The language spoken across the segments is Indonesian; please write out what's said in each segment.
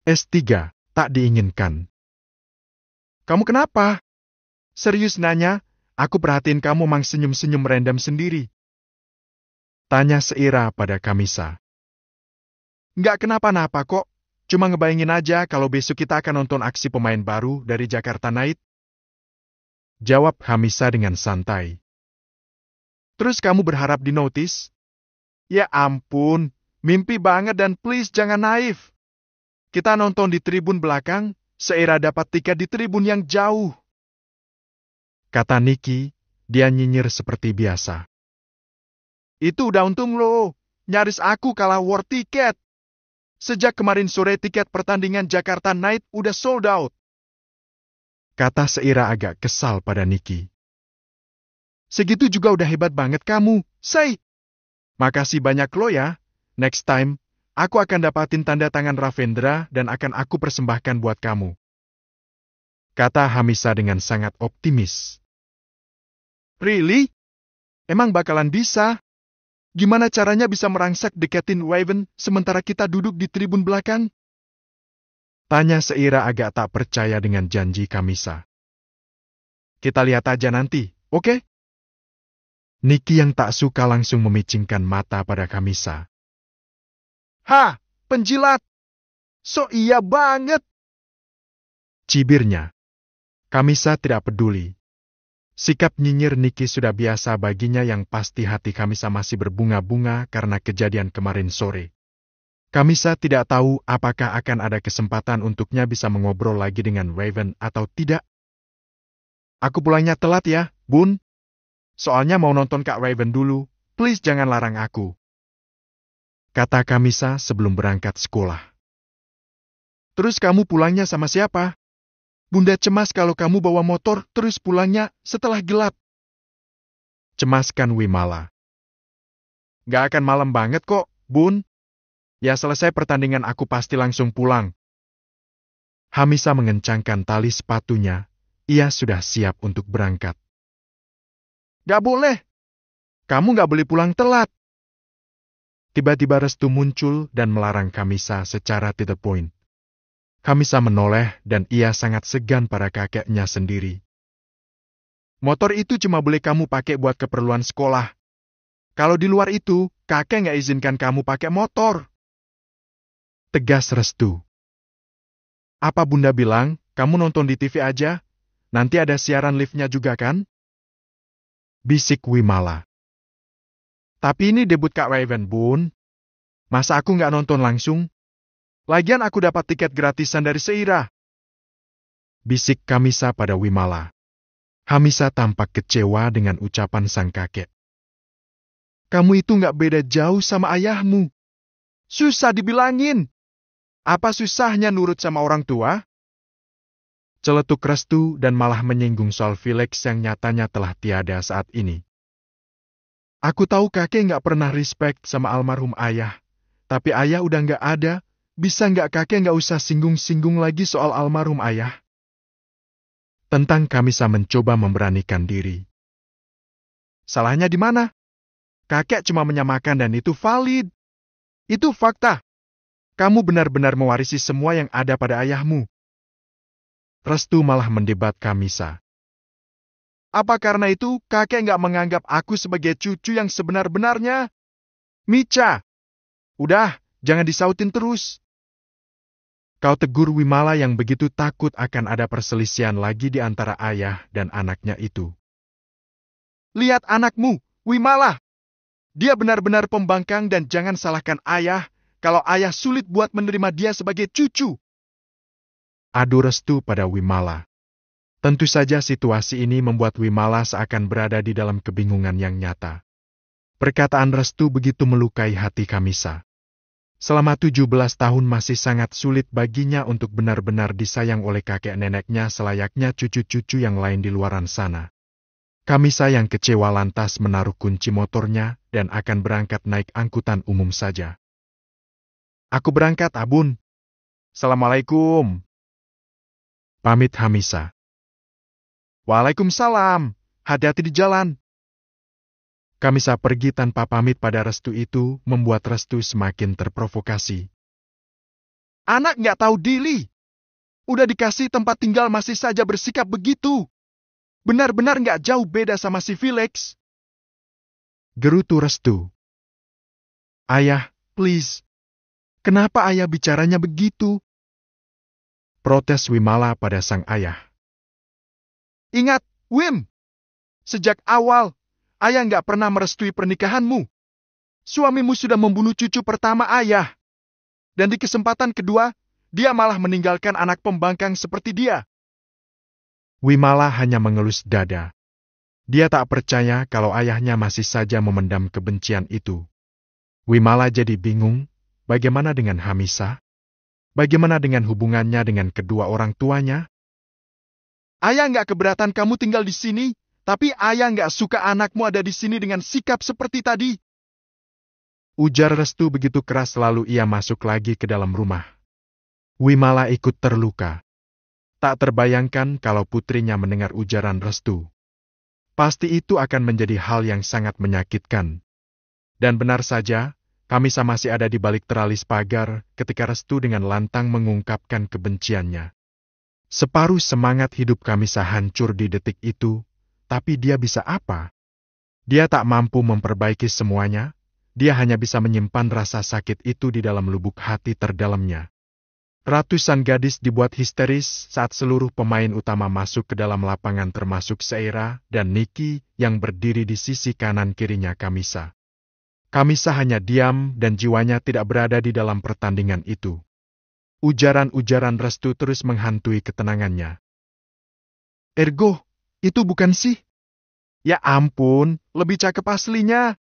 S3, tak diinginkan. Kamu kenapa? Serius nanya, aku perhatiin kamu mang senyum-senyum random sendiri. Tanya Seira pada Kamisa. Nggak kenapa-napa kok, cuma ngebayangin aja kalau besok kita akan nonton aksi pemain baru dari Jakarta Knight. Jawab Hamisa dengan santai. Terus kamu berharap dinotis? Ya ampun, mimpi banget dan please jangan naif. Kita nonton di tribun belakang, Seira dapat tiket di tribun yang jauh. Kata Niki, dia nyinyir seperti biasa. Itu udah untung lo, nyaris aku kalah war tiket. Sejak kemarin sore tiket pertandingan Jakarta Knight udah sold out. Kata Seira agak kesal pada Niki. Segitu juga udah hebat banget kamu, say. Makasih banyak lo ya. Next time, aku akan dapatin tanda tangan Ravendra dan akan aku persembahkan buat kamu. Kata Hamisa dengan sangat optimis. Really? Emang bakalan bisa? Gimana caranya bisa merangsak deketin Raven sementara kita duduk di tribun belakang? Tanya Seira agak tak percaya dengan janji Kamisa. Kita lihat aja nanti, oke? Niki yang tak suka langsung memicingkan mata pada Kamisa. Hah, penjilat! So iya banget! Cibirnya. Kamisa tidak peduli. Sikap nyinyir Niki sudah biasa baginya yang pasti hati Kamisa masih berbunga-bunga karena kejadian kemarin sore. Kamisa tidak tahu apakah akan ada kesempatan untuknya bisa mengobrol lagi dengan Raven atau tidak. Aku pulangnya telat ya, Bun. Soalnya mau nonton Kak Raven dulu, please jangan larang aku. Kata Kamisa sebelum berangkat sekolah. Terus kamu pulangnya sama siapa? Bunda cemas kalau kamu bawa motor terus pulangnya setelah gelap. Cemaskan Wimala. Gak akan malam banget kok, Bun. Ya selesai pertandingan aku pasti langsung pulang. Hamisa mengencangkan tali sepatunya. Ia sudah siap untuk berangkat. Gak boleh. Kamu gak boleh pulang telat. Tiba-tiba Restu muncul dan melarang Kamisa secara to the point. Kamisa menoleh dan ia sangat segan pada kakeknya sendiri. Motor itu cuma boleh kamu pakai buat keperluan sekolah. Kalau di luar itu, kakek nggak izinkan kamu pakai motor. Tegas Restu. Apa Bunda bilang, kamu nonton di TV aja? Nanti ada siaran live-nya juga kan? Bisik Wimala. Tapi ini debut Kak Raven, Bun. Masa aku nggak nonton langsung? Lagian aku dapat tiket gratisan dari Seira. Bisik Kamisa pada Wimala. Hamisa tampak kecewa dengan ucapan sang kakek. Kamu itu nggak beda jauh sama ayahmu. Susah dibilangin. Apa susahnya nurut sama orang tua? Celetuk Restu dan malah menyinggung soal Felix yang nyatanya telah tiada saat ini. Aku tahu kakek nggak pernah respect sama almarhum ayah. Tapi ayah udah nggak ada. Bisa nggak kakek nggak usah singgung-singgung lagi soal almarhum ayah? Tentang Kamisa mencoba memberanikan diri. Salahnya di mana? Kakek cuma menyamakan dan itu valid. Itu fakta. Kamu benar-benar mewarisi semua yang ada pada ayahmu. Restu malah mendebat Kamisa. Apa karena itu kakek nggak menganggap aku sebagai cucu yang sebenar-benarnya? Micha! Udah, jangan disautin terus. Kau tegur Wimala yang begitu takut akan ada perselisihan lagi di antara ayah dan anaknya itu. Lihat anakmu, Wimala. Dia benar-benar pembangkang dan jangan salahkan ayah kalau ayah sulit buat menerima dia sebagai cucu. Adu Restu pada Wimala. Tentu saja situasi ini membuat Wimala seakan berada di dalam kebingungan yang nyata. Perkataan Restu begitu melukai hati Kamisa. Selama 17 tahun masih sangat sulit baginya untuk benar-benar disayang oleh kakek neneknya selayaknya cucu-cucu yang lain di luaran sana. Kamisa yang kecewa lantas menaruh kunci motornya dan akan berangkat naik angkutan umum saja. Aku berangkat, Abun. Assalamualaikum. Pamit Hamisa. Waalaikumsalam. Hati-hati di jalan. Kamisa pergi tanpa pamit pada Restu itu membuat Restu semakin terprovokasi. Anak nggak tahu diri. Udah dikasih tempat tinggal masih saja bersikap begitu. Benar-benar nggak jauh beda sama si Felix. Gerutu Restu. Ayah, please. Kenapa ayah bicaranya begitu? Protes Wimala pada sang ayah. Ingat, Wim. Sejak awal, ayah nggak pernah merestui pernikahanmu. Suamimu sudah membunuh cucu pertama ayah. Dan di kesempatan kedua, dia malah meninggalkan anak pembangkang seperti dia. Wimala hanya mengelus dada. Dia tak percaya kalau ayahnya masih saja memendam kebencian itu. Wimala jadi bingung, bagaimana dengan Hamisah? Bagaimana dengan hubungannya dengan kedua orang tuanya? Ayah nggak keberatan kamu tinggal di sini, tapi ayah nggak suka anakmu ada di sini dengan sikap seperti tadi. Ujar Restu begitu keras lalu ia masuk lagi ke dalam rumah. Wimala ikut terluka. Tak terbayangkan kalau putrinya mendengar ujaran Restu. Pasti itu akan menjadi hal yang sangat menyakitkan. Dan benar saja, Hamisah masih ada di balik teralis pagar ketika Restu dengan lantang mengungkapkan kebenciannya. Separuh semangat hidup Hamisah hancur di detik itu, tapi dia bisa apa? Dia tak mampu memperbaiki semuanya, dia hanya bisa menyimpan rasa sakit itu di dalam lubuk hati terdalamnya. Ratusan gadis dibuat histeris saat seluruh pemain utama masuk ke dalam lapangan termasuk Seira dan Niki yang berdiri di sisi kanan kirinya Hamisah. Hamisah hanya diam dan jiwanya tidak berada di dalam pertandingan itu. Ujaran-ujaran Restu terus menghantui ketenangannya. Ergo, itu bukan sih? Ya ampun, lebih cakep aslinya.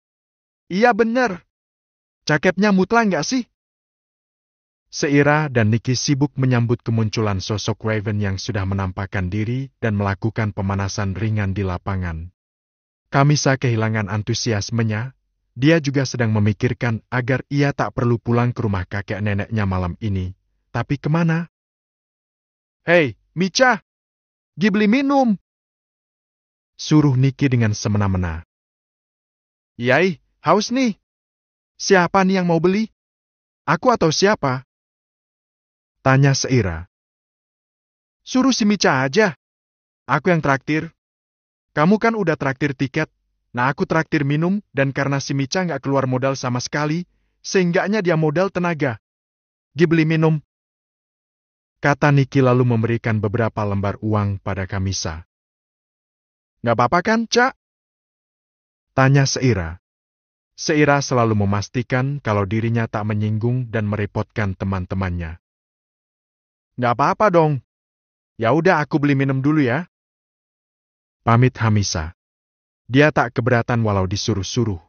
Iya bener. Cakepnya mutlak nggak sih? Seira dan Niki sibuk menyambut kemunculan sosok Raven yang sudah menampakkan diri dan melakukan pemanasan ringan di lapangan. Hamisah kehilangan antusiasmenya, dia juga sedang memikirkan agar ia tak perlu pulang ke rumah kakek neneknya malam ini. Tapi kemana? Hei, Micha! Gi beli minum! Suruh Niki dengan semena-mena. Yai, haus nih. Siapa nih yang mau beli? Aku atau siapa? Tanya Seira. Suruh si Micha aja. Aku yang traktir. Kamu kan udah traktir tiket. Nah aku traktir minum dan karena si Micha nggak keluar modal sama sekali, seenggaknya dia modal tenaga. Gi beli minum. Kata Niki lalu memberikan beberapa lembar uang pada Hamisah. Nggak apa-apa kan, Cak? Tanya Seira. Seira selalu memastikan kalau dirinya tak menyinggung dan merepotkan teman-temannya. Nggak apa-apa dong. Ya udah aku beli minum dulu ya. Pamit Hamisah. Dia tak keberatan walau disuruh-suruh.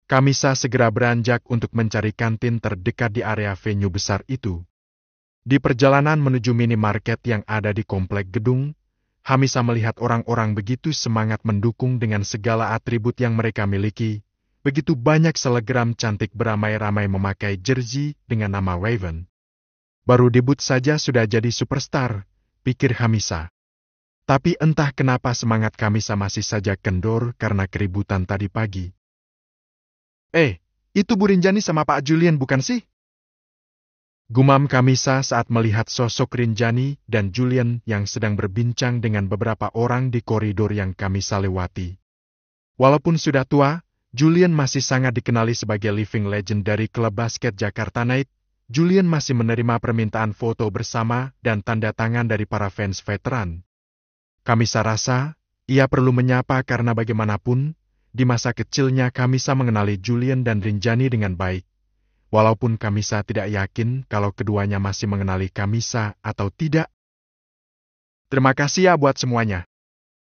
Hamisah segera beranjak untuk mencari kantin terdekat di area venue besar itu. Di perjalanan menuju minimarket yang ada di komplek gedung, Hamisah melihat orang-orang begitu semangat mendukung dengan segala atribut yang mereka miliki. Begitu banyak selegram cantik beramai-ramai memakai jersey dengan nama Raven. Baru debut saja sudah jadi superstar, pikir Hamisah. Tapi entah kenapa semangat Hamisah masih saja kendor karena keributan tadi pagi. Itu Bu Rinjani sama Pak Julian bukan sih? Gumam Hamisah saat melihat sosok Rinjani dan Julian yang sedang berbincang dengan beberapa orang di koridor yang Hamisah lewati. Walaupun sudah tua, Julian masih sangat dikenali sebagai living legend dari klub basket Jakarta Knight. Julian masih menerima permintaan foto bersama dan tanda tangan dari para fans veteran. Hamisah rasa, ia perlu menyapa karena bagaimanapun, di masa kecilnya Hamisah mengenali Julian dan Rinjani dengan baik. Walaupun Hamisah tidak yakin kalau keduanya masih mengenali Hamisah atau tidak. Terima kasih ya buat semuanya.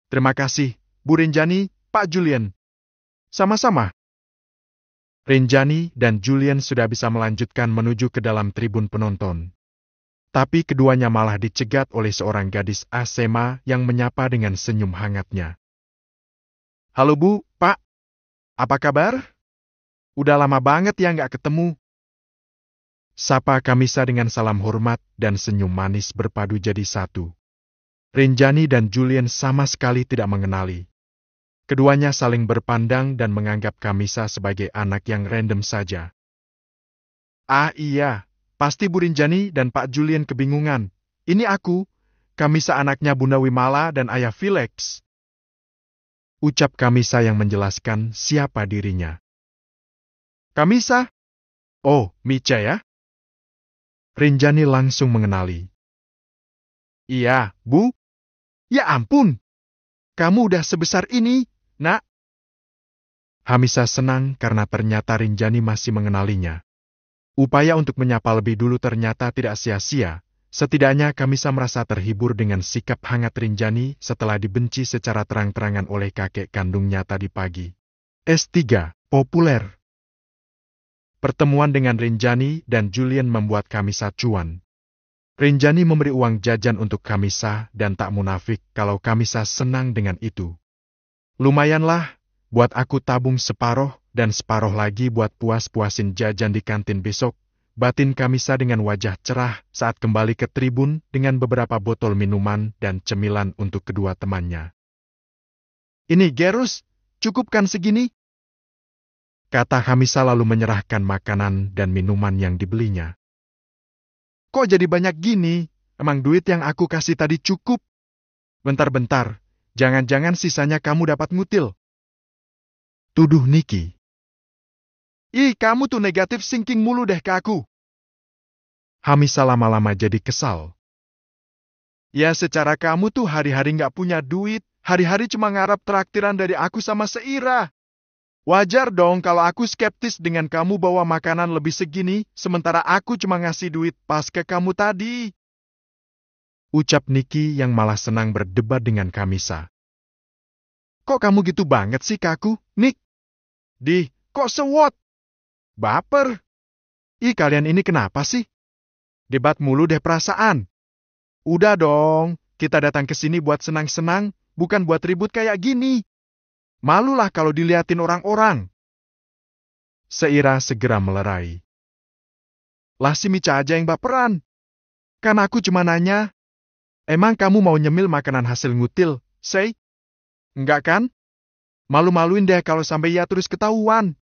Terima kasih, Bu Rinjani, Pak Julian. Sama-sama. Rinjani dan Julian sudah bisa melanjutkan menuju ke dalam tribun penonton. Tapi keduanya malah dicegat oleh seorang gadis SMA yang menyapa dengan senyum hangatnya. Halo Bu, Pak. Apa kabar? Udah lama banget ya nggak ketemu. Sapa Hamisah dengan salam hormat dan senyum manis berpadu jadi satu. Rinjani dan Julian sama sekali tidak mengenali. Keduanya saling berpandang dan menganggap Hamisah sebagai anak yang random saja. Ah iya, Pasti Bu Rinjani dan Pak Julian kebingungan. Ini aku, Kamisa anaknya Bunda Wimala dan Ayah Felix. Ucap Kamisa yang menjelaskan siapa dirinya. Kamisa? Oh, Mica ya? Rinjani langsung mengenali. Iya, Bu. Ya ampun. Kamu udah sebesar ini, Nak. Hamisa senang karena ternyata Rinjani masih mengenalinya. Upaya untuk menyapa lebih dulu ternyata tidak sia-sia. Setidaknya Kamisa merasa terhibur dengan sikap hangat Rinjani setelah dibenci secara terang-terangan oleh kakek kandungnya tadi pagi. S3, populer. Pertemuan dengan Rinjani dan Julian membuat Kamisa cuan. Rinjani memberi uang jajan untuk Kamisa dan tak munafik kalau Kamisa senang dengan itu. Lumayanlah, buat aku tabung separoh dan separoh lagi buat puas-puasin jajan di kantin besok. Batin Kamisa dengan wajah cerah saat kembali ke tribun dengan beberapa botol minuman dan cemilan untuk kedua temannya. Ini Gerus, cukupkan segini? Kata Kamisa lalu menyerahkan makanan dan minuman yang dibelinya. Kok jadi banyak gini? Emang duit yang aku kasih tadi cukup? Bentar-bentar, jangan-jangan sisanya kamu dapat ngutil. Tuduh Niki. Ih, kamu tuh negatif thinking mulu deh ke aku. Hamisa lama-lama jadi kesal. Ya secara kamu tuh hari-hari nggak punya duit, hari-hari cuma ngarap traktiran dari aku sama Seira. Wajar dong kalau aku skeptis dengan kamu bawa makanan lebih segini, sementara aku cuma ngasih duit pas ke kamu tadi. Ucap Niki yang malah senang berdebat dengan Kamisa. Kok kamu gitu banget sih ke aku, Nik? Kok sewot? Baper. Ih, kalian ini kenapa sih? Debat mulu deh perasaan. Udah dong, kita datang ke sini buat senang-senang, bukan buat ribut kayak gini. Malulah kalau diliatin orang-orang. Seira segera melerai. Lah si Mica aja yang baperan. Kan aku cuma nanya. Emang kamu mau nyemil makanan hasil ngutil, Sei? Enggak kan? Malu-maluin deh kalau sampai ia terus ketahuan.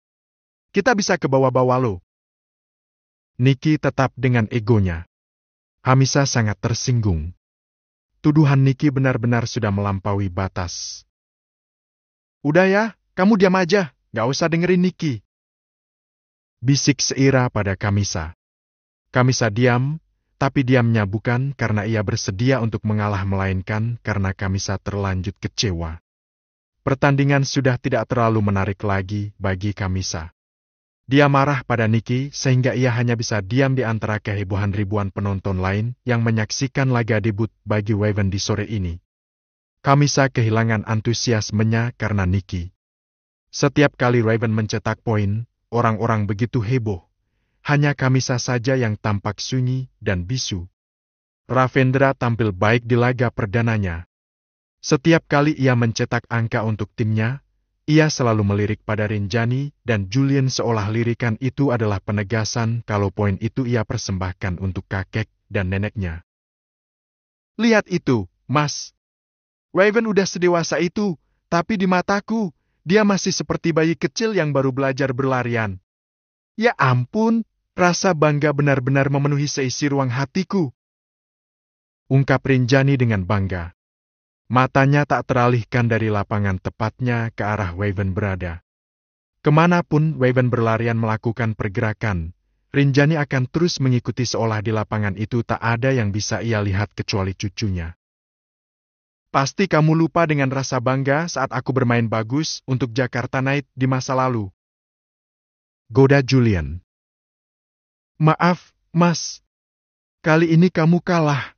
Kita bisa ke bawah-bawah lo. Niki tetap dengan egonya. Hamisa sangat tersinggung. Tuduhan Niki benar-benar sudah melampaui batas. Udah ya, kamu diam aja, gak usah dengerin Niki. Bisik Seira pada Kamisa. Kamisa diam, tapi diamnya bukan karena ia bersedia untuk mengalah melainkan karena Kamisa terlanjut kecewa. Pertandingan sudah tidak terlalu menarik lagi bagi Kamisa. Dia marah pada Niki sehingga ia hanya bisa diam di antara kehebohan ribuan penonton lain yang menyaksikan laga debut bagi Waven di sore ini. Kamisa kehilangan antusiasmenya karena Niki. Setiap kali Raven mencetak poin, orang-orang begitu heboh. Hanya Kamisa saja yang tampak sunyi dan bisu. Ravendra tampil baik di laga perdananya. Setiap kali ia mencetak angka untuk timnya, ia selalu melirik pada Rinjani dan Julian seolah lirikan itu adalah penegasan kalau poin itu ia persembahkan untuk kakek dan neneknya. Lihat itu, Mas. Raven udah sedewasa itu, tapi di mataku, dia masih seperti bayi kecil yang baru belajar berlarian. Ya ampun, rasa bangga benar-benar memenuhi seisi ruang hatiku. Ungkap Rinjani dengan bangga. Matanya tak teralihkan dari lapangan tepatnya ke arah Waven berada. Kemanapun Waven berlarian melakukan pergerakan, Rinjani akan terus mengikuti seolah di lapangan itu tak ada yang bisa ia lihat kecuali cucunya. Pasti kamu lupa dengan rasa bangga saat aku bermain bagus untuk Jakarta Knight di masa lalu. Goda Julian. Maaf, Mas. Kali ini kamu kalah.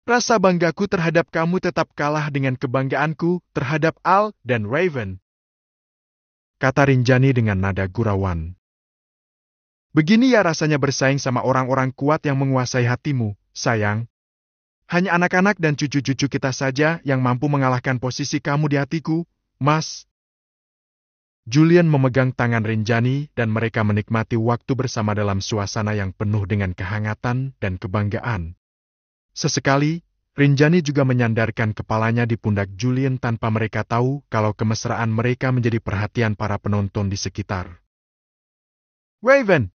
Rasa banggaku terhadap kamu tetap kalah dengan kebanggaanku terhadap Al dan Raven. Kata Rinjani dengan nada gurauan. Begini ya rasanya bersaing sama orang-orang kuat yang menguasai hatimu, sayang. Hanya anak-anak dan cucu-cucu kita saja yang mampu mengalahkan posisi kamu di hatiku, Mas. Julian memegang tangan Rinjani dan mereka menikmati waktu bersama dalam suasana yang penuh dengan kehangatan dan kebanggaan. Sesekali, Rinjani juga menyandarkan kepalanya di pundak Julian tanpa mereka tahu kalau kemesraan mereka menjadi perhatian para penonton di sekitar. Raven!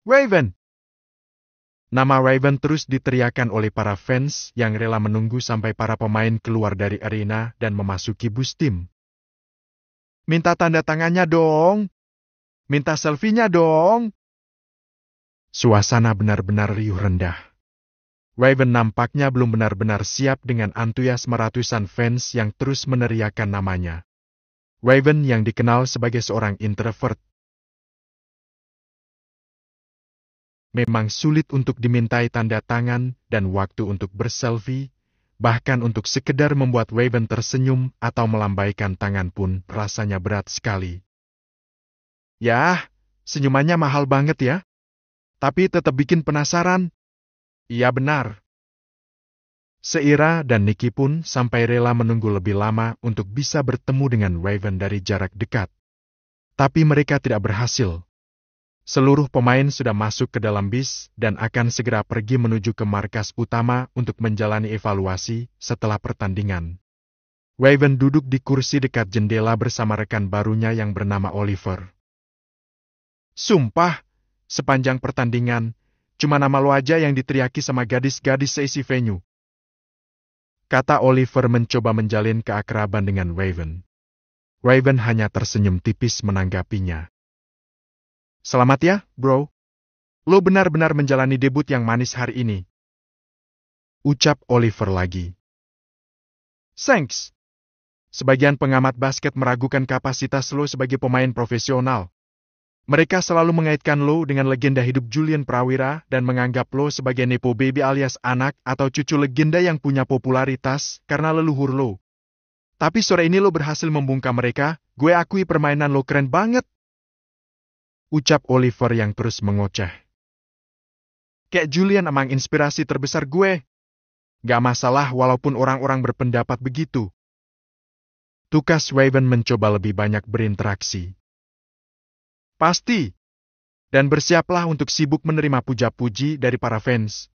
Raven! Nama Raven terus diteriakkan oleh para fans yang rela menunggu sampai para pemain keluar dari arena dan memasuki bus tim. Minta tanda tangannya dong! Minta selfie-nya dong! Suasana benar-benar riuh rendah. Raven nampaknya belum benar-benar siap dengan antusiasme ratusan fans yang terus meneriakkan namanya. Raven yang dikenal sebagai seorang introvert memang sulit untuk dimintai tanda tangan dan waktu untuk berselfie, bahkan untuk sekedar membuat Raven tersenyum atau melambaikan tangan pun rasanya berat sekali. Yah, senyumannya mahal banget ya. Tapi tetap bikin penasaran. Iya benar. Seira dan Nicky pun sampai rela menunggu lebih lama untuk bisa bertemu dengan Raven dari jarak dekat. Tapi mereka tidak berhasil. Seluruh pemain sudah masuk ke dalam bis dan akan segera pergi menuju ke markas utama untuk menjalani evaluasi setelah pertandingan. Raven duduk di kursi dekat jendela bersama rekan barunya yang bernama Oliver. Sumpah, sepanjang pertandingan, cuma nama lo aja yang diteriaki sama gadis-gadis seisi venue. Kata Oliver mencoba menjalin keakraban dengan Raven. Raven hanya tersenyum tipis menanggapinya. Selamat ya, bro. Lo benar-benar menjalani debut yang manis hari ini. Ucap Oliver lagi. Thanks. Sebagian pengamat basket meragukan kapasitas lo sebagai pemain profesional. Mereka selalu mengaitkan lo dengan legenda hidup Julian Prawira dan menganggap lo sebagai nepo baby alias anak atau cucu legenda yang punya popularitas karena leluhur lo. Tapi sore ini lo berhasil membungkam mereka, gue akui permainan lo keren banget. Ucap Oliver yang terus mengoceh. Kayak Julian emang inspirasi terbesar gue. Gak masalah walaupun orang-orang berpendapat begitu. Tukas Raven mencoba lebih banyak berinteraksi. Pasti. Dan bersiaplah untuk sibuk menerima puja-puji dari para fans.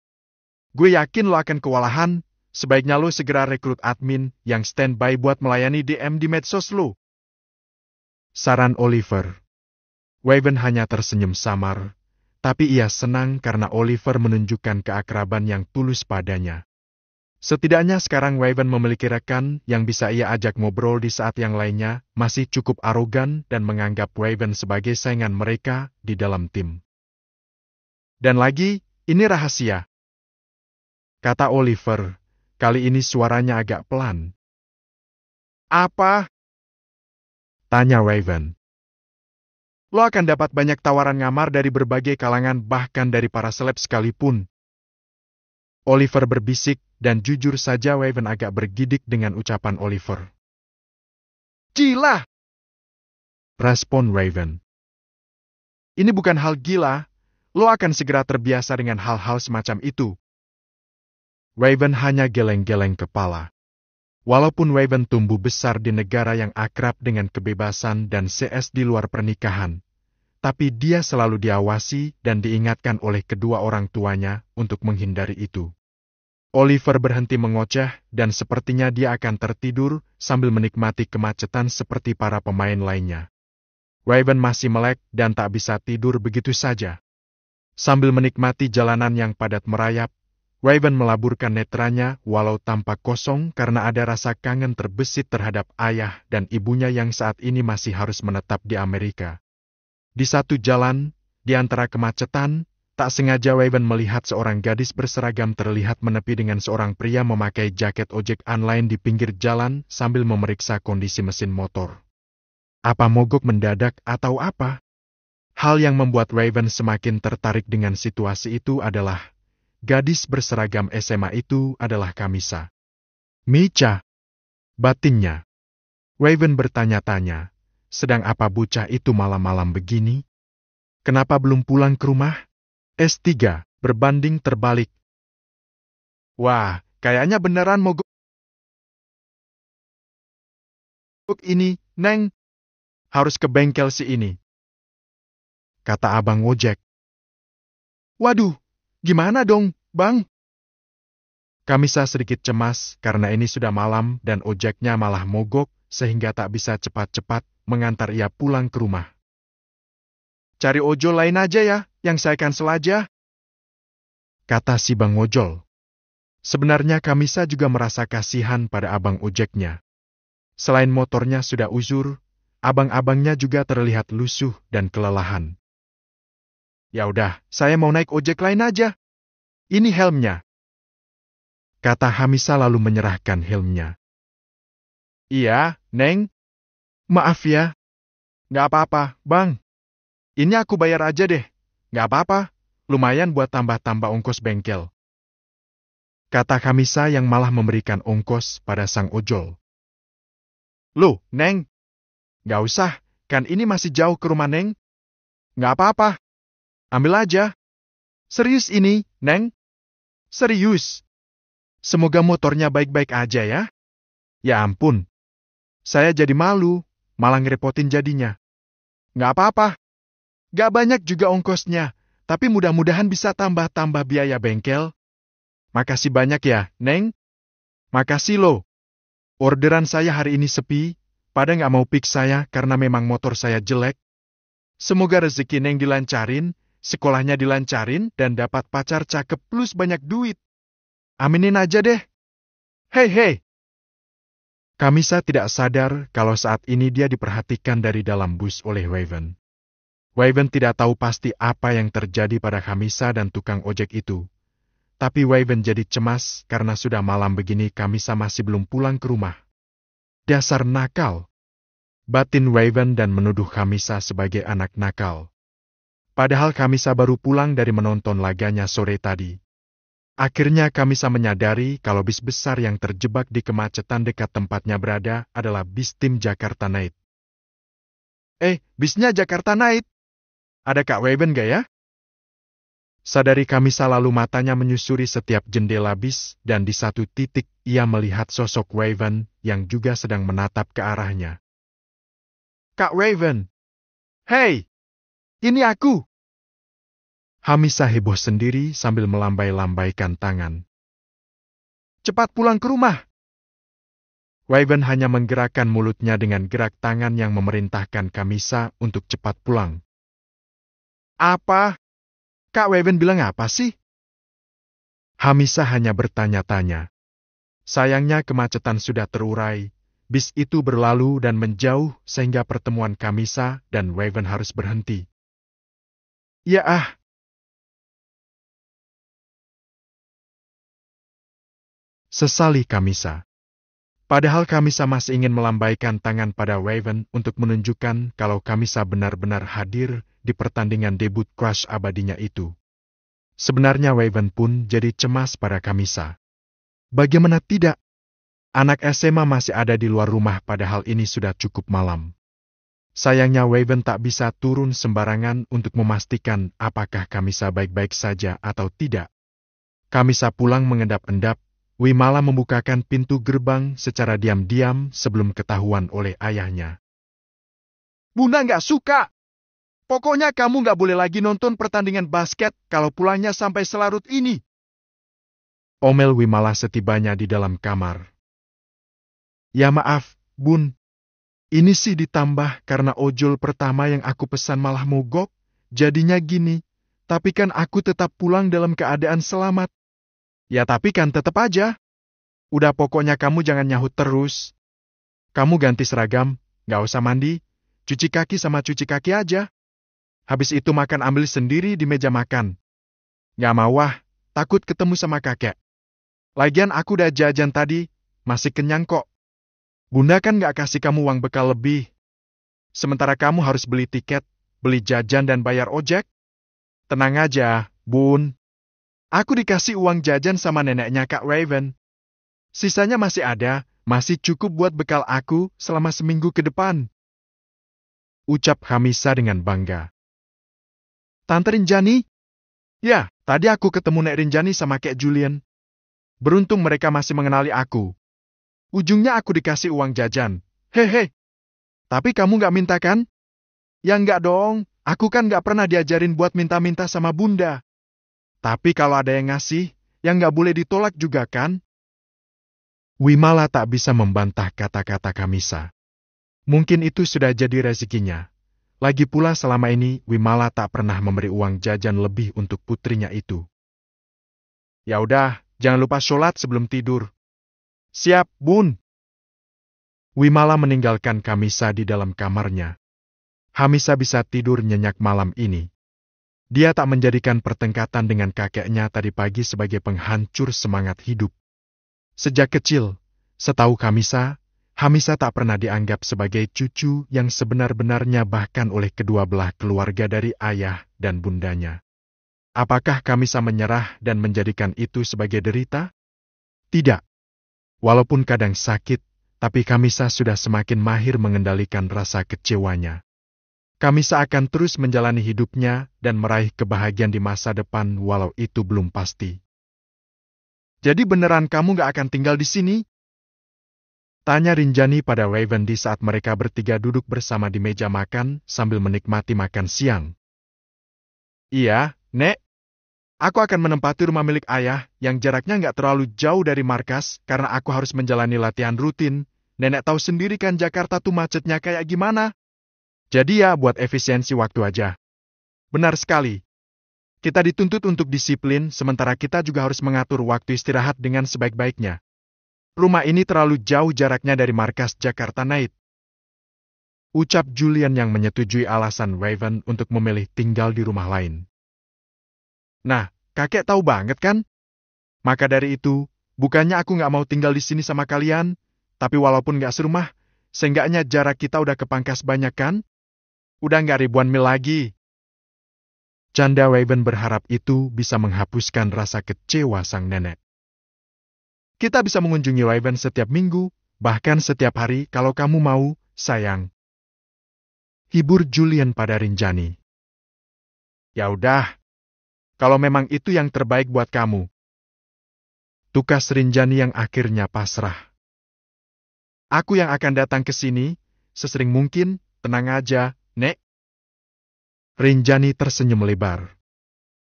Gue yakin lo akan kewalahan, sebaiknya lo segera rekrut admin yang standby buat melayani DM di medsos lo. Saran Oliver. Raven hanya tersenyum samar, tapi ia senang karena Oliver menunjukkan keakraban yang tulus padanya. Setidaknya sekarang Raven memiliki rekan yang bisa ia ajak ngobrol di saat yang lainnya masih cukup arogan dan menganggap Raven sebagai saingan mereka di dalam tim. Dan lagi, ini rahasia. Kata Oliver, kali ini suaranya agak pelan. Apa? Tanya Raven. Lo akan dapat banyak tawaran ngamar dari berbagai kalangan bahkan dari para seleb sekalipun. Oliver berbisik dan jujur saja Raven agak bergidik dengan ucapan Oliver. Gila! Respon Raven. Ini bukan hal gila, lo akan segera terbiasa dengan hal-hal semacam itu. Raven hanya geleng-geleng kepala. Walaupun Raven tumbuh besar di negara yang akrab dengan kebebasan dan CS di luar pernikahan, tapi dia selalu diawasi dan diingatkan oleh kedua orang tuanya untuk menghindari itu. Oliver berhenti mengoceh dan sepertinya dia akan tertidur sambil menikmati kemacetan seperti para pemain lainnya. Raven masih melek dan tak bisa tidur begitu saja. Sambil menikmati jalanan yang padat merayap, Raven melaburkan netranya walau tampak kosong karena ada rasa kangen terbesit terhadap ayah dan ibunya yang saat ini masih harus menetap di Amerika. Di satu jalan, di antara kemacetan, tak sengaja Raven melihat seorang gadis berseragam terlihat menepi dengan seorang pria memakai jaket ojek online di pinggir jalan sambil memeriksa kondisi mesin motor. Apa mogok mendadak atau apa? Hal yang membuat Raven semakin tertarik dengan situasi itu adalah gadis berseragam SMA itu adalah Kamisa. Micha, batinnya. Raven bertanya-tanya, sedang apa bocah itu malam-malam begini? Kenapa belum pulang ke rumah? S3, berbanding terbalik. Wah, kayaknya beneran mogok ini, Neng. Harus ke bengkel si ini. Kata abang ojek. Waduh, gimana dong, Bang? Kamisa sedikit cemas karena ini sudah malam dan ojeknya malah mogok sehingga tak bisa cepat-cepat mengantar ia pulang ke rumah. Cari ojol lain aja ya, yang saya cancel aja. kata si bang ojol. Sebenarnya Kamisa juga merasa kasihan pada abang ojeknya. Selain motornya sudah uzur, abang-abangnya juga terlihat lusuh dan kelelahan. Ya udah, saya mau naik ojek lain aja. Ini helmnya, kata Hamisa lalu menyerahkan helmnya. Iya, Neng. Maaf ya. Nggak apa-apa, Bang. Ini aku bayar aja deh. Nggak apa-apa. Lumayan buat tambah-tambah ongkos bengkel, kata Kamisa yang malah memberikan ongkos pada sang ojol. Loh, Neng. Nggak usah, kan ini masih jauh ke rumah Neng. Nggak apa-apa. Ambil aja. Serius ini, Neng? Serius. Semoga motornya baik-baik aja ya. Ya ampun. Saya jadi malu, malah ngerepotin jadinya. Nggak apa-apa. Nggak banyak juga ongkosnya, tapi mudah-mudahan bisa tambah-tambah biaya bengkel. Makasih banyak ya, Neng. Makasih loh. Orderan saya hari ini sepi, pada nggak mau pick saya karena memang motor saya jelek. Semoga rezeki Neng dilancarin, sekolahnya dilancarin, dan dapat pacar cakep plus banyak duit. Aminin aja deh. Hei hei. Kamisa tidak sadar kalau saat ini dia diperhatikan dari dalam bus oleh Waven. Waven tidak tahu pasti apa yang terjadi pada Kamisa dan tukang ojek itu. Tapi Waven jadi cemas karena sudah malam begini Kamisa masih belum pulang ke rumah. Dasar nakal. Batin Waven dan menuduh Kamisa sebagai anak nakal. Padahal Kamisa baru pulang dari menonton laganya sore tadi. Akhirnya Kamisa menyadari kalau bis besar yang terjebak di kemacetan dekat tempatnya berada adalah bis tim Jakarta Night. Bisnya Jakarta Night. Ada Kak Waven gak ya? Sadari Kamisa lalu matanya menyusuri setiap jendela bis dan di satu titik ia melihat sosok Waven yang juga sedang menatap ke arahnya. Kak Waven. Hei, ini aku. Kamisa heboh sendiri sambil melambai-lambaikan tangan. Cepat pulang ke rumah. Waven hanya menggerakkan mulutnya dengan gerak tangan yang memerintahkan Kamisa untuk cepat pulang. Apa? Kak Waven bilang apa sih? Kamisa hanya bertanya-tanya. Sayangnya kemacetan sudah terurai, bis itu berlalu dan menjauh sehingga pertemuan Kamisa dan Waven harus berhenti. Ya ah. Sesali Kamisa. Padahal Kamisa masih ingin melambaikan tangan pada Waven untuk menunjukkan kalau Kamisa benar-benar hadir di pertandingan debut crush abadinya itu. Sebenarnya Waven pun jadi cemas pada Kamisa. Bagaimana tidak? Anak SMA masih ada di luar rumah padahal ini sudah cukup malam. Sayangnya Waven tak bisa turun sembarangan untuk memastikan apakah Kamisa baik-baik saja atau tidak. Kamisa pulang mengendap-endap, Wimala membukakan pintu gerbang secara diam-diam sebelum ketahuan oleh ayahnya. Bunda nggak suka! Pokoknya kamu nggak boleh lagi nonton pertandingan basket kalau pulangnya sampai selarut ini. Omel Wimala setibanya di dalam kamar. Ya maaf, Bun. Ini sih ditambah karena ojol pertama yang aku pesan malah mogok, jadinya gini. Tapi kan aku tetap pulang dalam keadaan selamat. Ya tapi kan tetap aja. Udah pokoknya kamu jangan nyahut terus. Kamu ganti seragam, nggak usah mandi, cuci kaki sama cuci kaki aja. Habis itu makan ambil sendiri di meja makan. Nggak mau takut ketemu sama kakek. Lagian aku udah jajan tadi, masih kenyang kok. Bunda kan nggak kasih kamu uang bekal lebih. Sementara kamu harus beli tiket, beli jajan dan bayar ojek. Tenang aja, Bun. Aku dikasih uang jajan sama neneknya Kak Waven. Sisanya masih ada, masih cukup buat bekal aku selama seminggu ke depan. Ucap Kamisa dengan bangga. Tante Rinjani? Ya, tadi aku ketemu Nek Rinjani sama Kek Julian. Beruntung mereka masih mengenali aku. Ujungnya aku dikasih uang jajan. Hehe. Tapi kamu nggak minta kan? Ya nggak dong, aku kan nggak pernah diajarin buat minta-minta sama bunda. Tapi kalau ada yang ngasih, yang nggak boleh ditolak juga kan? Wimala tak bisa membantah kata-kata Kamisa. Mungkin itu sudah jadi rezekinya. Lagi pula selama ini Wimala tak pernah memberi uang jajan lebih untuk putrinya itu. Ya udah, jangan lupa sholat sebelum tidur. Siap, Bun. Wimala meninggalkan Kamisa di dalam kamarnya. Hamisa bisa tidur nyenyak malam ini. Dia tak menjadikan pertengkatan dengan kakeknya tadi pagi sebagai penghancur semangat hidup. Sejak kecil, setahu Kamisa, Hamisa tak pernah dianggap sebagai cucu yang sebenar-benarnya bahkan oleh kedua belah keluarga dari ayah dan bundanya. Apakah Kamisa menyerah dan menjadikan itu sebagai derita? Tidak. Walaupun kadang sakit, tapi Kamisa sudah semakin mahir mengendalikan rasa kecewanya. Kamisa akan terus menjalani hidupnya dan meraih kebahagiaan di masa depan walau itu belum pasti. Jadi beneran kamu gak akan tinggal di sini? Tanya Rinjani pada Raven di saat mereka bertiga duduk bersama di meja makan sambil menikmati makan siang. Iya, Nek. Aku akan menempati rumah milik ayah yang jaraknya nggak terlalu jauh dari markas karena aku harus menjalani latihan rutin. Nenek tahu sendiri kan Jakarta tuh macetnya kayak gimana. Jadi ya buat efisiensi waktu aja. Benar sekali. Kita dituntut untuk disiplin sementara kita juga harus mengatur waktu istirahat dengan sebaik-baiknya. Rumah ini terlalu jauh jaraknya dari markas Jakarta Night. Ucap Julian yang menyetujui alasan Raven untuk memilih tinggal di rumah lain. Nah, kakek tahu banget kan? Maka dari itu, bukannya aku nggak mau tinggal di sini sama kalian, tapi walaupun nggak serumah, seenggaknya jarak kita udah kepangkas banyak kan? Udah nggak ribuan mil lagi. Canda Raven berharap itu bisa menghapuskan rasa kecewa sang nenek. Kita bisa mengunjungi Raven setiap minggu, bahkan setiap hari kalau kamu mau, sayang. Hibur Julian pada Rinjani. Ya udah. Kalau memang itu yang terbaik buat kamu. Tukas Rinjani yang akhirnya pasrah. Aku yang akan datang ke sini, sesering mungkin, tenang aja, Nek. Rinjani tersenyum lebar.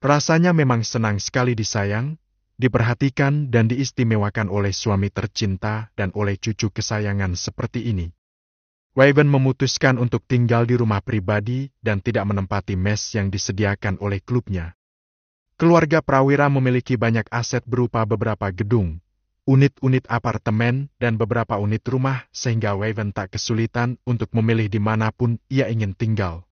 Rasanya memang senang sekali disayang, diperhatikan dan diistimewakan oleh suami tercinta dan oleh cucu kesayangan seperti ini. Raven memutuskan untuk tinggal di rumah pribadi dan tidak menempati mes yang disediakan oleh klubnya. Keluarga Prawira memiliki banyak aset berupa beberapa gedung, unit-unit apartemen, dan beberapa unit rumah sehingga Raven tak kesulitan untuk memilih dimanapun ia ingin tinggal.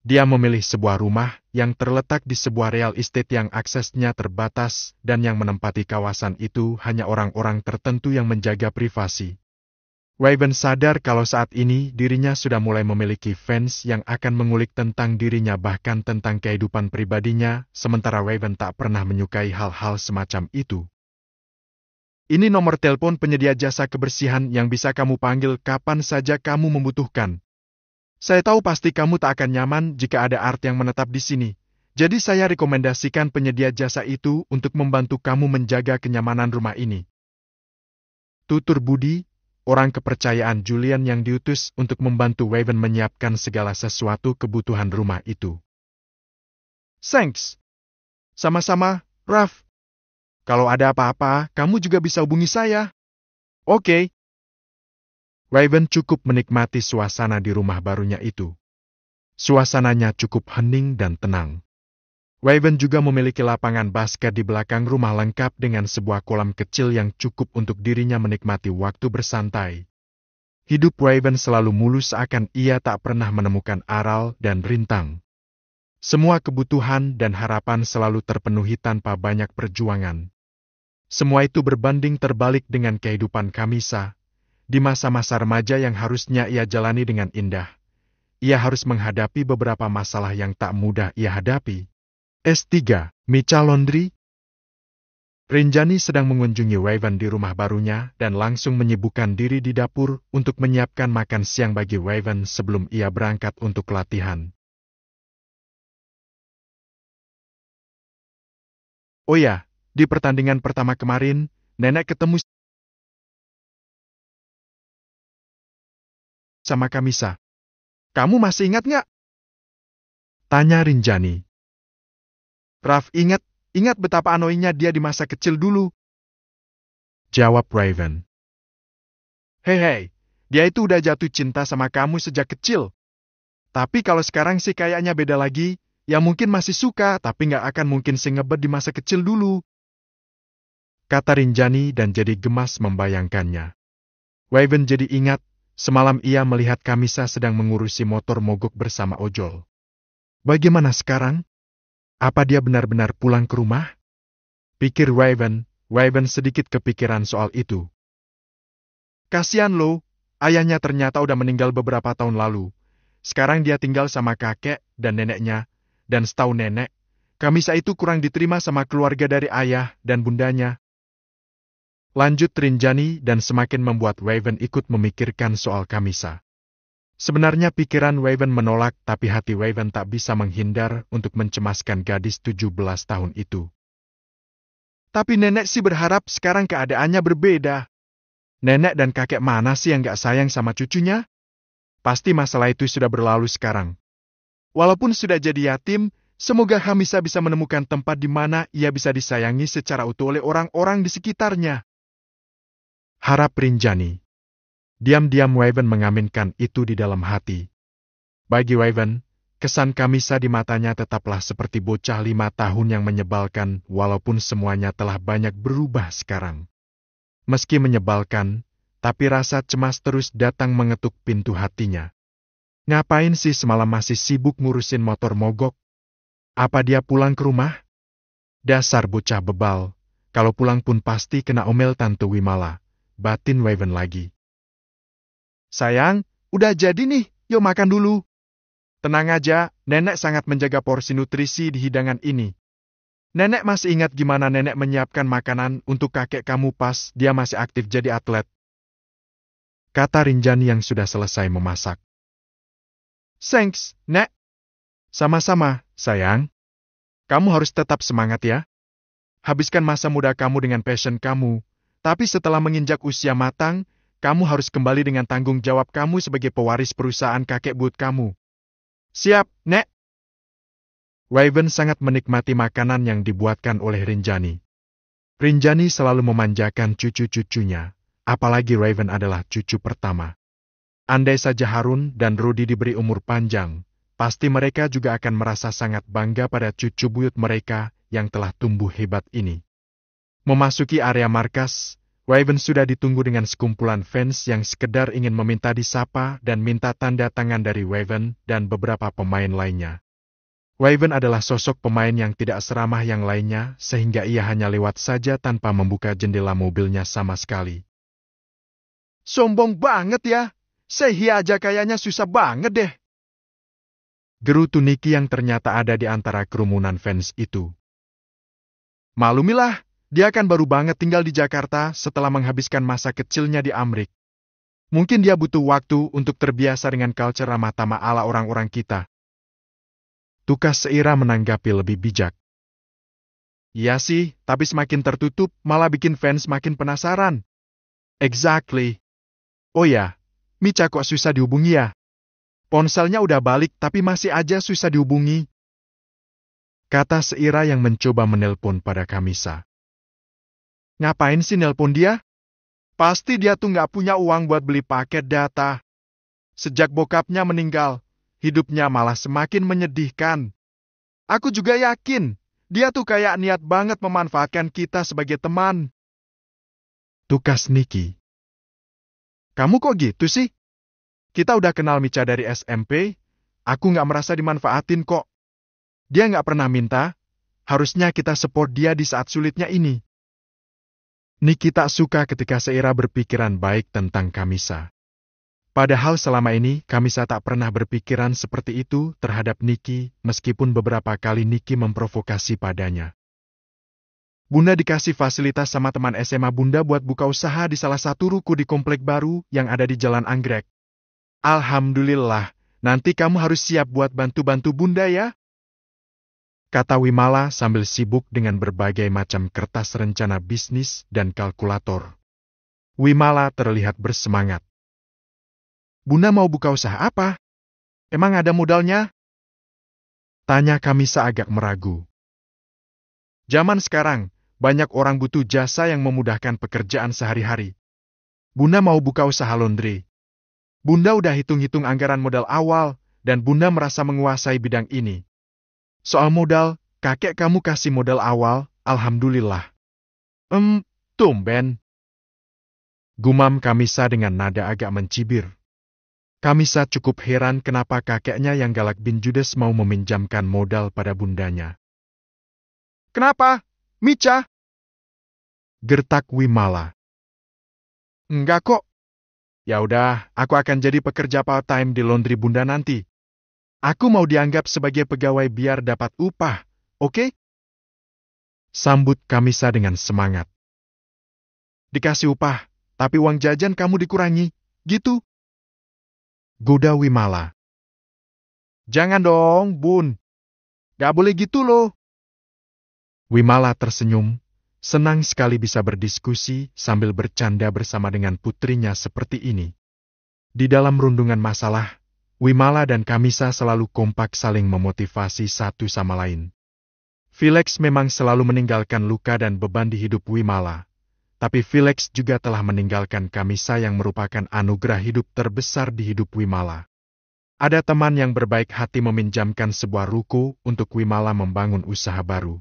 Dia memilih sebuah rumah yang terletak di sebuah real estate yang aksesnya terbatas dan yang menempati kawasan itu hanya orang-orang tertentu yang menjaga privasi. Raven sadar kalau saat ini dirinya sudah mulai memiliki fans yang akan mengulik tentang dirinya bahkan tentang kehidupan pribadinya, sementara Raven tak pernah menyukai hal-hal semacam itu. Ini nomor telepon penyedia jasa kebersihan yang bisa kamu panggil kapan saja kamu membutuhkan. Saya tahu pasti kamu tak akan nyaman jika ada Art yang menetap di sini. Jadi saya rekomendasikan penyedia jasa itu untuk membantu kamu menjaga kenyamanan rumah ini. Tutur budi, orang kepercayaan Julian yang diutus untuk membantu Raven menyiapkan segala sesuatu kebutuhan rumah itu. Thanks. Sama-sama, Raf. Kalau ada apa-apa, kamu juga bisa hubungi saya. Oke. Raven cukup menikmati suasana di rumah barunya itu. Suasananya cukup hening dan tenang. Raven juga memiliki lapangan basket di belakang rumah lengkap dengan sebuah kolam kecil yang cukup untuk dirinya menikmati waktu bersantai. Hidup Raven selalu mulus seakan ia tak pernah menemukan aral dan rintang. Semua kebutuhan dan harapan selalu terpenuhi tanpa banyak perjuangan. Semua itu berbanding terbalik dengan kehidupan Kamisa. Di masa-masa remaja yang harusnya ia jalani dengan indah, ia harus menghadapi beberapa masalah yang tak mudah ia hadapi. S3, Micha Laundry. Rinjani sedang mengunjungi Raven di rumah barunya dan langsung menyibukkan diri di dapur untuk menyiapkan makan siang bagi Raven sebelum ia berangkat untuk latihan. Oh ya, di pertandingan pertama kemarin, Nenek ketemu sama Kamisa. Kamu masih ingat nggak? Tanya Rinjani. Raf ingat betapa annoyingnya dia di masa kecil dulu. Jawab Raven. Hei, dia itu udah jatuh cinta sama kamu sejak kecil. Tapi kalau sekarang sih kayaknya beda lagi, ya mungkin masih suka, tapi nggak akan mungkin sengebet di masa kecil dulu. kata Rinjani dan jadi gemas membayangkannya. Waven jadi ingat, semalam ia melihat Kamisa sedang mengurusi motor mogok bersama ojol. Bagaimana sekarang? Apa dia benar-benar pulang ke rumah? Pikir Waven sedikit kepikiran soal itu. Kasian lo, ayahnya ternyata udah meninggal beberapa tahun lalu. Sekarang dia tinggal sama kakek dan neneknya, dan setahu nenek, Kamisa itu kurang diterima sama keluarga dari ayah dan bundanya. Lanjut Rinjani dan semakin membuat Waven ikut memikirkan soal Kamisa. Sebenarnya pikiran Waven menolak, tapi hati Waven tak bisa menghindar untuk mencemaskan gadis 17 tahun itu. Tapi nenek sih berharap sekarang keadaannya berbeda. Nenek dan kakek mana sih yang gak sayang sama cucunya? Pasti masalah itu sudah berlalu sekarang. Walaupun sudah jadi yatim, semoga Kamisa bisa menemukan tempat di mana ia bisa disayangi secara utuh oleh orang-orang di sekitarnya. Harap Rinjani. Diam-diam Waven mengaminkan itu di dalam hati. Bagi Waven, kesan Kamisa di matanya tetaplah seperti bocah 5 tahun yang menyebalkan walaupun semuanya telah banyak berubah sekarang. Meski menyebalkan, tapi rasa cemas terus datang mengetuk pintu hatinya. Ngapain sih semalam masih sibuk ngurusin motor mogok? Apa dia pulang ke rumah? Dasar bocah bebal, kalau pulang pun pasti kena omel Tante Wimala. Batin Waven lagi. Sayang, udah jadi nih, yuk makan dulu. Tenang aja, nenek sangat menjaga porsi nutrisi di hidangan ini. Nenek masih ingat gimana nenek menyiapkan makanan untuk kakek kamu pas dia masih aktif jadi atlet. Kata Rinjani yang sudah selesai memasak. Thanks, Nek. Sama-sama, sayang. Kamu harus tetap semangat ya. Habiskan masa muda kamu dengan passion kamu. Tapi setelah menginjak usia matang, kamu harus kembali dengan tanggung jawab kamu sebagai pewaris perusahaan kakek buyut kamu. Siap, Nek. Waven sangat menikmati makanan yang dibuatkan oleh Rinjani. Rinjani selalu memanjakan cucu-cucunya, apalagi Waven adalah cucu pertama. Andai saja Harun dan Rudy diberi umur panjang, pasti mereka juga akan merasa sangat bangga pada cucu buyut mereka yang telah tumbuh hebat ini. Memasuki area markas, Waven sudah ditunggu dengan sekumpulan fans yang sekedar ingin meminta disapa dan minta tanda tangan dari Waven dan beberapa pemain lainnya. Waven adalah sosok pemain yang tidak seramah yang lainnya, sehingga ia hanya lewat saja tanpa membuka jendela mobilnya sama sekali. Sombong banget ya, Sehi aja kayaknya susah banget deh. Gerutu Niki yang ternyata ada di antara kerumunan fans itu. Maklumilah. Dia kan baru banget tinggal di Jakarta setelah menghabiskan masa kecilnya di Amrik. Mungkin dia butuh waktu untuk terbiasa dengan culture ramah tamah ala orang-orang kita. Tukas Seira menanggapi lebih bijak. Iya sih, tapi semakin tertutup malah bikin fans makin penasaran. Exactly. Oh ya, Micha kok susah dihubungi ya? Ponselnya udah balik tapi masih aja susah dihubungi. Kata Seira yang mencoba menelpon pada Kamisa. Ngapain sih nelpon dia? Pasti dia tuh nggak punya uang buat beli paket data. Sejak bokapnya meninggal, hidupnya malah semakin menyedihkan. Aku juga yakin, dia tuh kayak niat banget memanfaatkan kita sebagai teman. Tukas Niki. Kamu kok gitu sih? Kita udah kenal Micha dari SMP, aku nggak merasa dimanfaatin kok. Dia nggak pernah minta, harusnya kita support dia di saat sulitnya ini. Niki tak suka ketika Seira berpikiran baik tentang Kamisa. Padahal selama ini Kamisa tak pernah berpikiran seperti itu terhadap Niki, meskipun beberapa kali Niki memprovokasi padanya. Bunda dikasih fasilitas sama teman SMA Bunda buat buka usaha di salah satu ruko di komplek baru yang ada di Jalan Anggrek. Alhamdulillah, nanti kamu harus siap buat bantu-bantu Bunda ya. Kata Wimala sambil sibuk dengan berbagai macam kertas rencana bisnis dan kalkulator. Wimala terlihat bersemangat. Bunda mau buka usaha apa? Emang ada modalnya? Tanya Kamisa agak meragu. Zaman sekarang, banyak orang butuh jasa yang memudahkan pekerjaan sehari-hari. Bunda mau buka usaha laundry. Bunda udah hitung-hitung anggaran modal awal, dan Bunda merasa menguasai bidang ini. Soal modal, kakek kamu kasih modal awal, alhamdulillah. Tumben. Gumam Kamisa dengan nada agak mencibir. Kamisa cukup heran kenapa kakeknya yang galak bin Judes mau meminjamkan modal pada bundanya. Kenapa, Micha? Gertak Wimala. Enggak kok. Ya udah, aku akan jadi pekerja part-time di laundry bunda nanti. Aku mau dianggap sebagai pegawai biar dapat upah, oke? Sambut Kamisa dengan semangat. Dikasih upah, tapi uang jajan kamu dikurangi, gitu? Goda Wimala. Jangan dong, Bun. Gak boleh gitu loh. Wimala tersenyum, senang sekali bisa berdiskusi sambil bercanda bersama dengan putrinya seperti ini. Di dalam rundungan masalah, Wimala dan Kamisa selalu kompak saling memotivasi satu sama lain. Felix memang selalu meninggalkan luka dan beban di hidup Wimala. Tapi Felix juga telah meninggalkan Kamisa yang merupakan anugerah hidup terbesar di hidup Wimala. Ada teman yang berbaik hati meminjamkan sebuah ruko untuk Wimala membangun usaha baru.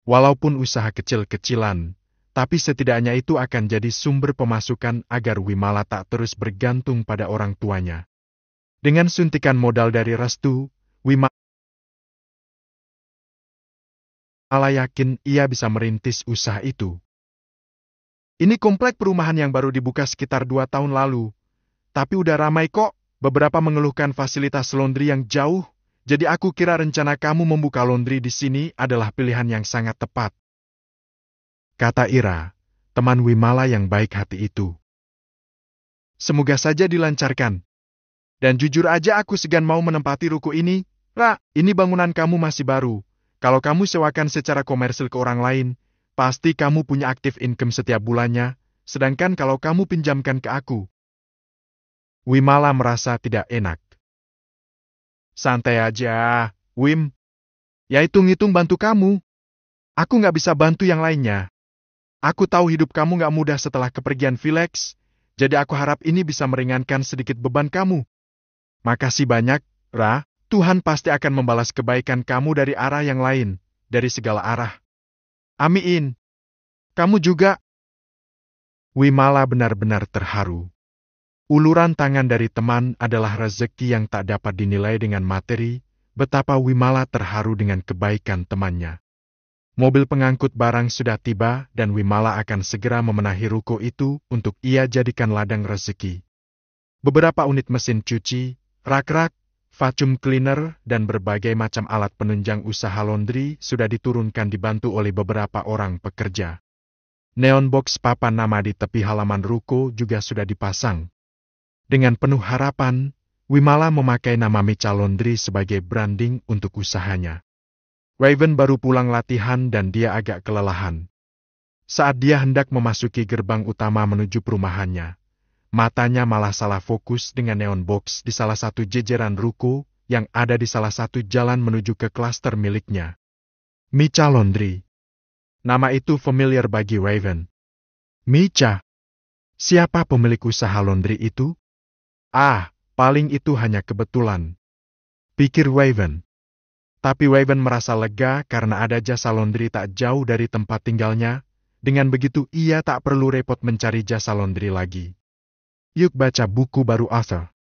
Walaupun usaha kecil-kecilan, tapi setidaknya itu akan jadi sumber pemasukan agar Wimala tak terus bergantung pada orang tuanya. Dengan suntikan modal dari restu, Wimala yakin ia bisa merintis usaha itu. Ini komplek perumahan yang baru dibuka sekitar 2 tahun lalu. Tapi udah ramai kok, beberapa mengeluhkan fasilitas laundry yang jauh, jadi aku kira rencana kamu membuka laundry di sini adalah pilihan yang sangat tepat. Kata Ira, teman Wimala yang baik hati itu. Semoga saja dilancarkan. Dan jujur aja aku segan mau menempati ruko ini. Ra, ini bangunan kamu masih baru. Kalau kamu sewakan secara komersil ke orang lain, pasti kamu punya active income setiap bulannya, sedangkan kalau kamu pinjamkan ke aku. Wimala merasa tidak enak. Santai aja, Wim. Ya hitung-hitung bantu kamu. Aku nggak bisa bantu yang lainnya. Aku tahu hidup kamu nggak mudah setelah kepergian Felix, jadi aku harap ini bisa meringankan sedikit beban kamu. Makasih banyak, Ra. Tuhan pasti akan membalas kebaikan kamu dari arah yang lain, dari segala arah. Amin. Kamu juga. Wimala benar-benar terharu. Uluran tangan dari teman adalah rezeki yang tak dapat dinilai dengan materi, betapa Wimala terharu dengan kebaikan temannya. Mobil pengangkut barang sudah tiba dan Wimala akan segera memenahi ruko itu untuk ia jadikan ladang rezeki. Beberapa unit mesin cuci, rak-rak, vacuum cleaner, dan berbagai macam alat penunjang usaha laundry sudah diturunkan dibantu oleh beberapa orang pekerja. Neon box papan nama di tepi halaman ruko juga sudah dipasang. Dengan penuh harapan, Wimala memakai nama Micha Laundry sebagai branding untuk usahanya. Raven baru pulang latihan dan dia agak kelelahan. Saat dia hendak memasuki gerbang utama menuju perumahannya, matanya malah salah fokus dengan neon box di salah satu jejeran ruko yang ada di salah satu jalan menuju ke klaster miliknya. Micha Laundry. Nama itu familiar bagi Raven. Micha. Siapa pemilik usaha laundry itu? Ah, paling itu hanya kebetulan. Pikir Raven. Tapi Raven merasa lega karena ada jasa laundry tak jauh dari tempat tinggalnya. Dengan begitu ia tak perlu repot mencari jasa laundry lagi. Yuk baca buku baru Arthur.